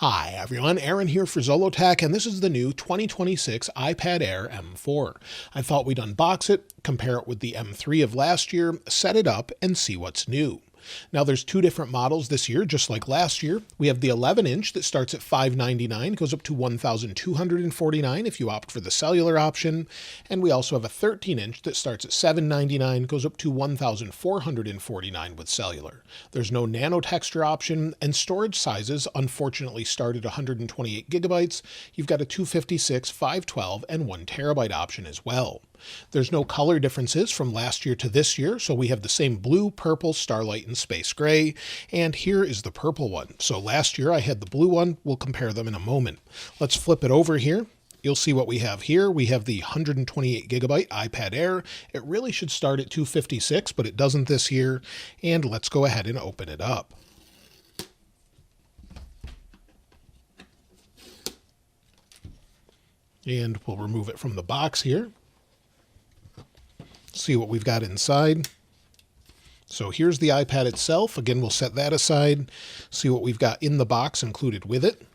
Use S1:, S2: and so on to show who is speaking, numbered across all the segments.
S1: Hi everyone, Aaron here for Zollotech, and this is the new 2026 iPad Air M4. I thought we'd unbox it, compare it with the M3 of last year, set it up, and see what's new. Now there's two different models this year, just like last year. We have the 11-inch that starts at $599, goes up to $1,249 if you opt for the cellular option. And we also have a 13-inch that starts at $799, goes up to $1,449 with cellular. There's no nano texture option, and storage sizes unfortunately start at 128 gigabytes. You've got a 256, 512, and 1 terabyte option as well. There's no color differences from last year to this year, so we have the same blue, purple, starlight, and space gray, and here is the purple one. So last year I had the blue one. We'll compare them in a moment. Let's flip it over here. You'll see what we have here. We have the 128 gigabyte iPad Air. It really should start at 256, but it doesn't this year, and let's go ahead and open it up. And we'll remove it from the box here. See what we've got inside. So here's the iPad itself. Again, we'll set that aside. See what we've got in the box included with it,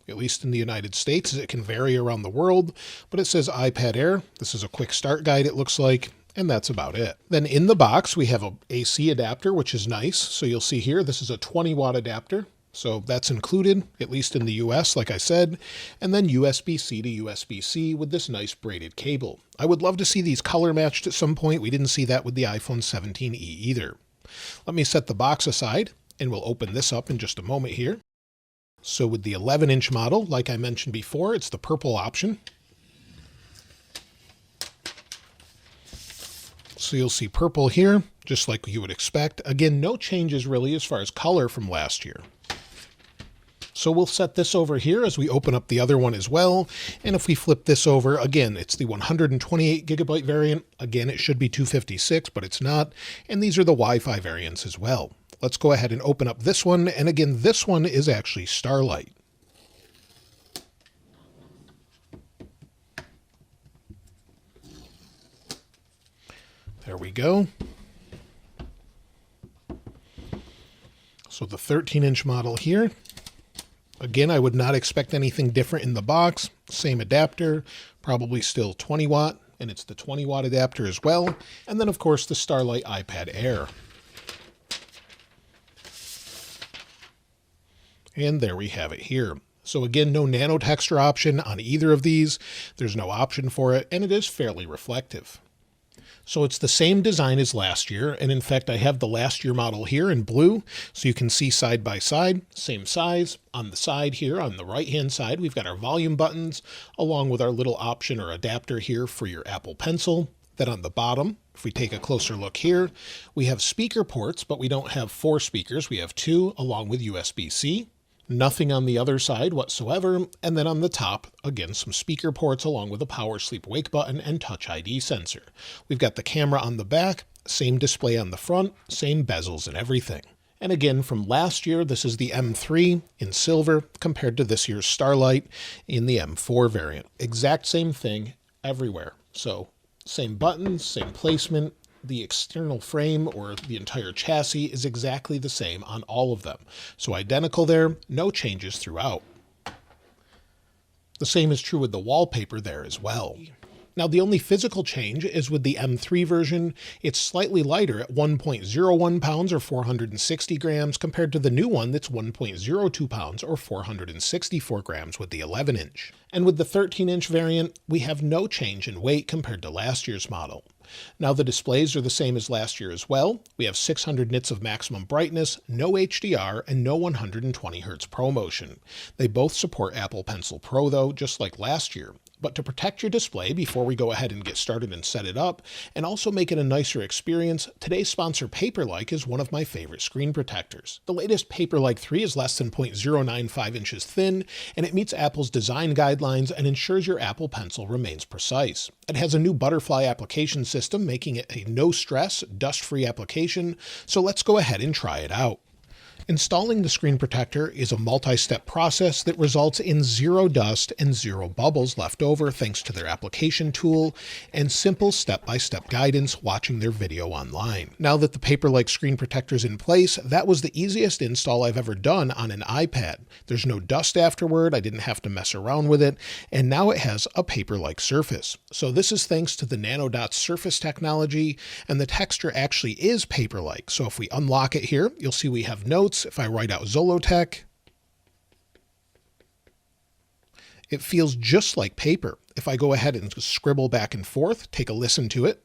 S1: at least in the United States. It can vary around the world, but it says iPad Air. This is a quick start guide, it looks like, and that's about it. Then in the box, we have a AC adapter, which is nice. So you'll see here, this is a 20-watt adapter. So that's included, at least in the US, like I said, and then USB-C to USB-C with this nice braided cable. I would love to see these color matched at some point. We didn't see that with the iPhone 17e either. Let me set the box aside, and we'll open this up in just a moment here. So with the 11-inch model, like I mentioned before, it's the purple option. So you'll see purple here, just like you would expect. Again, no changes really as far as color from last year. So we'll set this over here as we open up the other one as well. And if we flip this over, again, it's the 128 gigabyte variant. Again, it should be 256, but it's not. And these are the Wi-Fi variants as well. Let's go ahead and open up this one. And again, this one is actually Starlight. There we go. So the 13-inch model here. Again, I would not expect anything different in the box. Same adapter, probably still 20 watt, and it's the 20 watt adapter as well. And then of course the Starlight iPad Air. And there we have it here. So again, no nano texture option on either of these. There's no option for it, and it is fairly reflective. So it's the same design as last year, and in fact I have the last year model here in blue, so you can see side by side, same size. On the side here, on the right hand side, we've got our volume buttons, along with our little option or adapter here for your Apple Pencil. Then on the bottom, if we take a closer look here, we have speaker ports, but we don't have 4 speakers, we have 2, along with USB-C. Nothing on the other side whatsoever, and then on the top, again, some speaker ports along with a power sleep wake button and touch ID sensor. We've got the camera on the back, same display on the front, same bezels and everything. And again, from last year, this is the M3 in silver compared to this year's Starlight in the M4 variant. Exact same thing everywhere. So same buttons, same placement. The external frame or the entire chassis is exactly the same on all of them. So identical there, no changes throughout. The same is true with the wallpaper there as well. Now the only physical change is with the M3 version. It's slightly lighter at 1.01 pounds or 460 grams compared to the new one that's 1.02 pounds or 464 grams with the 11-inch. And with the 13-inch variant, we have no change in weight compared to last year's model. Now the displays are the same as last year as well. We have 600 nits of maximum brightness, no HDR, and no 120 Hz ProMotion. They both support Apple Pencil Pro though, just like last year. But to protect your display before we go ahead and get started and set it up, and also make it a nicer experience, today's sponsor Paperlike is one of my favorite screen protectors. The latest Paperlike 3 is less than 0.095 inches thin, and it meets Apple's design guidelines and ensures your Apple Pencil remains precise. It has a new butterfly application system, making it a no-stress, dust-free application, so let's go ahead and try it out. Installing the screen protector is a multi-step process that results in zero dust and zero bubbles left over thanks to their application tool and simple step-by-step guidance watching their video online. Now that the Paper-like screen protector is in place, that was the easiest install I've ever done on an iPad. There's no dust afterward, I didn't have to mess around with it, and now it has a paper-like surface. So this is thanks to the nanodot surface technology, and the texture actually is paper-like. So if we unlock it here, you'll see we have notes. If I write out Zollotech, it feels just like paper. If I go ahead and scribble back and forth, take a listen to it.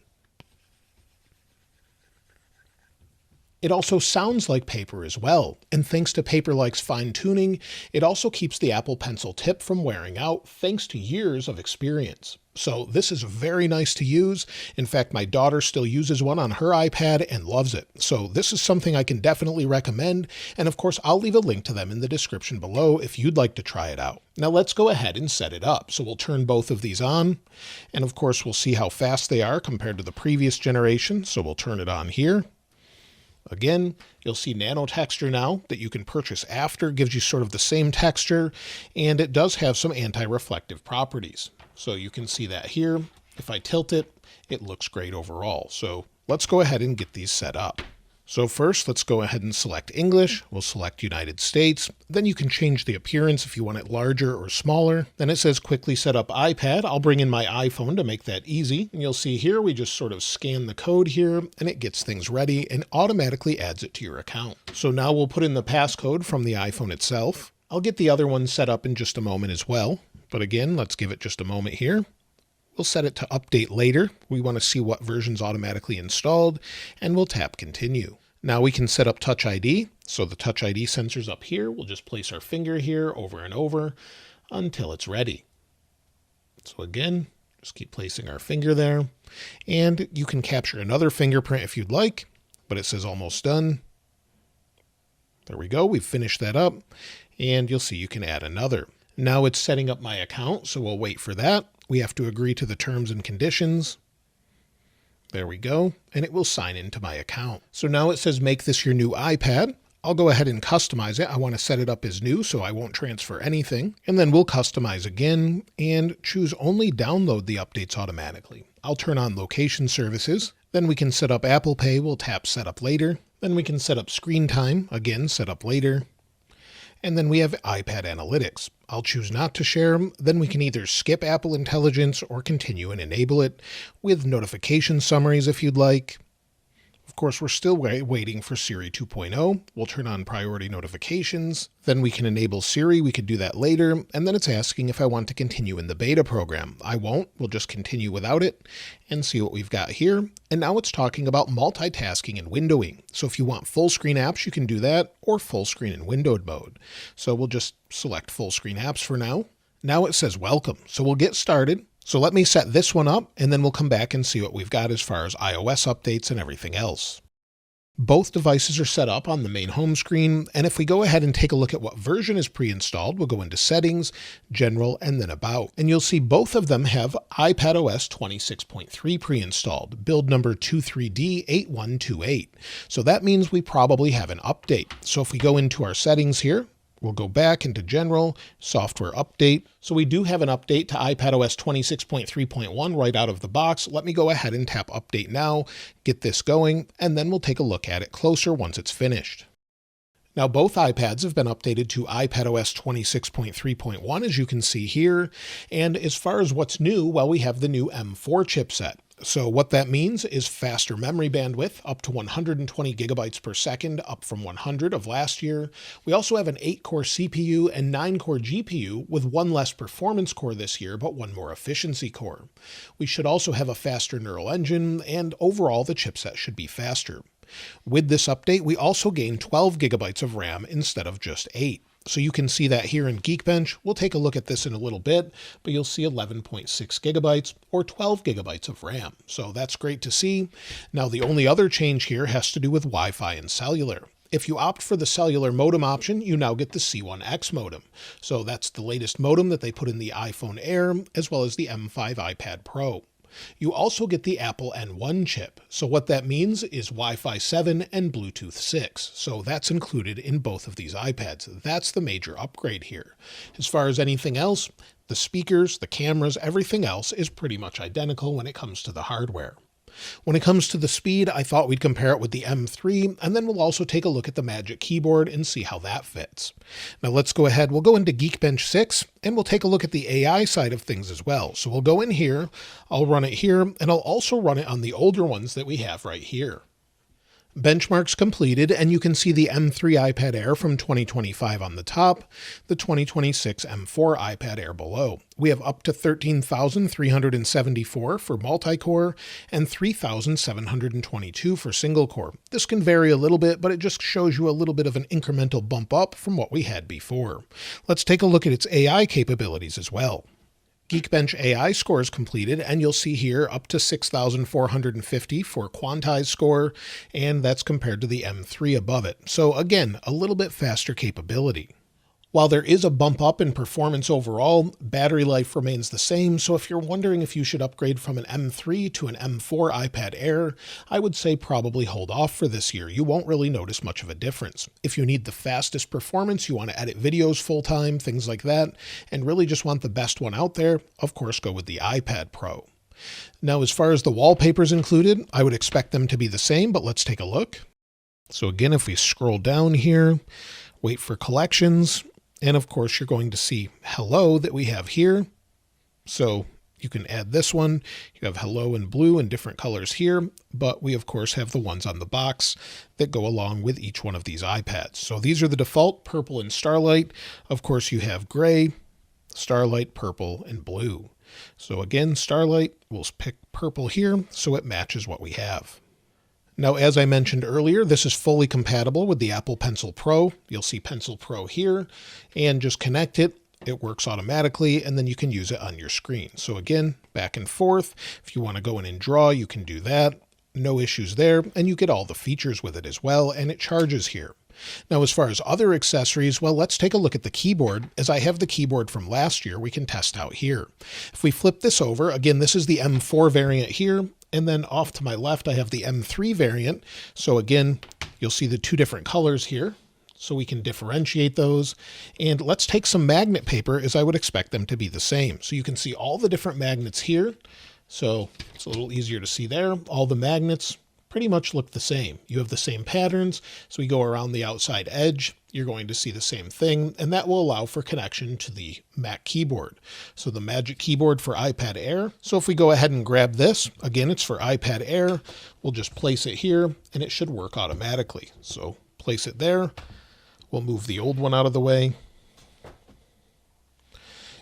S1: It also sounds like paper as well, and thanks to Paper-like's fine-tuning, it also keeps the Apple Pencil tip from wearing out thanks to years of experience. So this is very nice to use. In fact, my daughter still uses one on her iPad and loves it. So this is something I can definitely recommend, and of course I'll leave a link to them in the description below if you'd like to try it out. Now let's go ahead and set it up. So we'll turn both of these on, and of course we'll see how fast they are compared to the previous generation. So we'll turn it on here. Again, you'll see nano texture now that you can purchase after, gives you sort of the same texture, and it does have some anti-reflective properties. So you can see that here. If I tilt it, it looks great overall. So let's go ahead and get these set up. So first, let's go ahead and select English. We'll select United States. Then you can change the appearance if you want it larger or smaller. Then it says quickly set up iPad. I'll bring in my iPhone to make that easy. And you'll see here, we just sort of scan the code here and it gets things ready and automatically adds it to your account. So now we'll put in the passcode from the iPhone itself. I'll get the other one set up in just a moment as well. But again, let's give it just a moment here. We'll set it to update later. We want to see what version's automatically installed, and we'll tap continue. Now we can set up Touch ID. So the Touch ID sensor's up here. We'll just place our finger here over and over until it's ready. So again, just keep placing our finger there. And you can capture another fingerprint if you'd like, but it says almost done. There we go. We've finished that up. And you'll see you can add another. Now it's setting up my account, so we'll wait for that. We have to agree to the terms and conditions. There we go, and it will sign into my account. So now it says make this your new iPad. I'll go ahead and customize it. I want to set it up as new so I won't transfer anything. And then we'll customize again and choose only download the updates automatically. I'll turn on location services. Then we can set up Apple Pay. We'll tap set up later. Then we can set up screen time. Again, set up later. And then we have iPad Analytics. I'll choose not to share. Then we can either skip Apple Intelligence or continue and enable it with notification summaries if you'd like. Of course, we're still waiting for Siri 2.0. We'll turn on priority notifications. Then we can enable Siri. We could do that later. And then it's asking if I want to continue in the beta program. I won't. We'll just continue without it and see what we've got here. And now it's talking about multitasking and windowing. So if you want full screen apps, you can do that, or full screen in windowed mode. So we'll just select full screen apps for now. Now it says welcome. So we'll get started. So let me set this one up, and then we'll come back and see what we've got as far as iOS updates and everything else. Both devices are set up on the main home screen, and if we go ahead and take a look at what version is pre-installed, we'll go into Settings, General, and then About. And you'll see both of them have iPadOS 26.3 pre-installed, build number 23D8128. So that means we probably have an update. So if we go into our settings here, we'll go back into General, Software Update. So we do have an update to iPadOS 26.3.1 right out of the box. Let me go ahead and tap Update now, get this going, and then we'll take a look at it closer once it's finished. Now both iPads have been updated to iPadOS 26.3.1 as you can see here. And as far as what's new, well, we have the new M4 chipset. So what that means is faster memory bandwidth, up to 120 gigabytes per second, up from 100 of last year. We also have an 8-core CPU and 9-core GPU with one less performance core this year, but one more efficiency core. We should also have a faster neural engine, and overall the chipset should be faster. With this update, we also gain 12 gigabytes of RAM instead of just 8. So you can see that here in Geekbench. We'll take a look at this in a little bit, but you'll see 11.6 gigabytes or 12 gigabytes of RAM. So that's great to see. Now, the only other change here has to do with Wi-Fi and cellular. If you opt for the cellular modem option, you now get the C1X modem. So that's the latest modem that they put in the iPhone Air, as well as the M5 iPad Pro. You also get the Apple N1 chip. So what that means is Wi-Fi 7 and Bluetooth 6. So that's included in both of these iPads. That's the major upgrade here. As far as anything else, the speakers, the cameras, everything else is pretty much identical when it comes to the hardware. When it comes to the speed, I thought we'd compare it with the M3, and then we'll also take a look at the Magic Keyboard and see how that fits. Now let's go ahead, we'll go into Geekbench 6, and we'll take a look at the AI side of things as well. So we'll go in here, I'll run it here, and I'll also run it on the older ones that we have right here. Benchmarks completed, and you can see the M3 iPad Air from 2025 on the top, the 2026 M4 iPad Air below. We have up to 13,374 for multi-core and 3,722 for single-core. This can vary a little bit, but it just shows you a little bit of an incremental bump up from what we had before. Let's take a look at its AI capabilities as well. Geekbench AI scores completed, and you'll see here up to 6,450 for quantized score, and that's compared to the M3 above it. So again, a little bit faster capability. While there is a bump up in performance overall, battery life remains the same, so if you're wondering if you should upgrade from an M3 to an M4 iPad Air, I would say probably hold off for this year. You won't really notice much of a difference. If you need the fastest performance, you want to edit videos full-time, things like that, and really just want the best one out there, of course go with the iPad Pro. Now as far as the wallpapers included, I would expect them to be the same, but let's take a look. So again, if we scroll down here, wait for collections, and of course, you're going to see hello that we have here. So you can add this one. You have hello in blue and different colors here, but we of course have the ones on the box that go along with each one of these iPads. So these are the default purple and starlight. Of course, you have gray, starlight, purple, and blue. So again, starlight, we'll pick purple here so it matches what we have. Now, as I mentioned earlier, this is fully compatible with the Apple Pencil Pro. You'll see Pencil Pro here, and just connect it. It works automatically, and then you can use it on your screen. So again, back and forth. If you want to go in and draw, you can do that. No issues there, and you get all the features with it as well, and it charges here. Now, as far as other accessories, well, let's take a look at the keyboard. As I have the keyboard from last year, we can test out here. If we flip this over, again, this is the M4 variant here. And then off to my left, I have the M3 variant. So again, you'll see the two different colors here. So we can differentiate those. And let's take some magnet paper, as I would expect them to be the same. So you can see all the different magnets here. So it's a little easier to see there. All the magnets pretty much look the same. You have the same patterns. So we go around the outside edge. You're going to see the same thing, and that will allow for connection to the Mac keyboard. So the Magic Keyboard for iPad Air. So if we go ahead and grab this, again, it's for iPad Air. We'll just place it here, and it should work automatically. So place it there. We'll move the old one out of the way.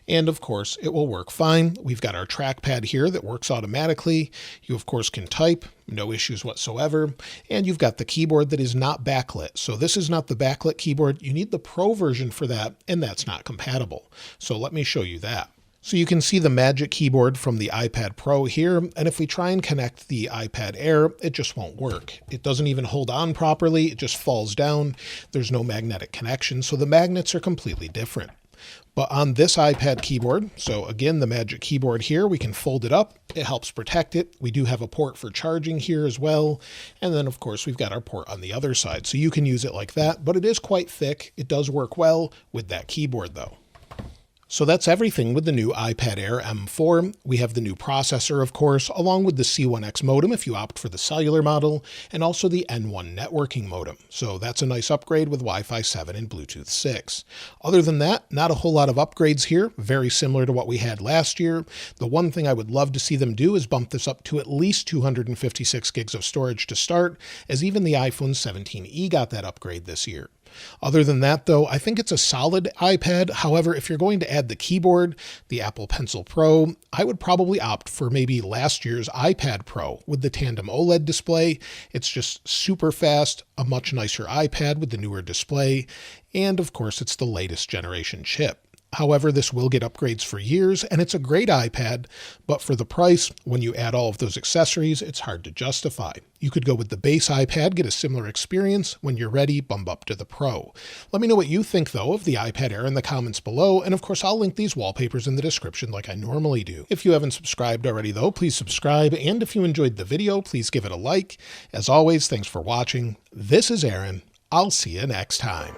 S1: And of course, it will work fine. We've got our trackpad here that works automatically. You of course can type, no issues whatsoever. And you've got the keyboard that is not backlit. So this is not the backlit keyboard. You need the Pro version for that, and that's not compatible. So let me show you that. So you can see the Magic Keyboard from the iPad Pro here, and if we try and connect the iPad Air, it just won't work. It doesn't even hold on properly, it just falls down. There's no magnetic connection, so the magnets are completely different. But on this iPad keyboard, so again, the Magic Keyboard here, we can fold it up. It helps protect it. We do have a port for charging here as well. And then of course, we've got our port on the other side. So you can use it like that, but it is quite thick. It does work well with that keyboard though. So that's everything with the new iPad Air M4. We have the new processor, of course, along with the C1X modem if you opt for the cellular model, and also the N1 networking modem. So that's a nice upgrade with Wi-Fi 7 and Bluetooth 6. Other than that, not a whole lot of upgrades here, very similar to what we had last year. The one thing I would love to see them do is bump this up to at least 256 gigs of storage to start, as even the iPhone 17e got that upgrade this year. Other than that, though, I think it's a solid iPad. However, if you're going to add the keyboard, the Apple Pencil Pro, I would probably opt for maybe last year's iPad Pro with the tandem OLED display. It's just super fast, a much nicer iPad with the newer display, and of course, it's the latest generation chip. However, this will get upgrades for years, and it's a great iPad, but for the price, when you add all of those accessories, it's hard to justify. You could go with the base iPad, get a similar experience. When you're ready, bump up to the Pro. Let me know what you think, though, of the iPad Air in the comments below, and of course, I'll link these wallpapers in the description like I normally do. If you haven't subscribed already, though, please subscribe, and if you enjoyed the video, please give it a like. As always, thanks for watching. This is Aaron. I'll see you next time.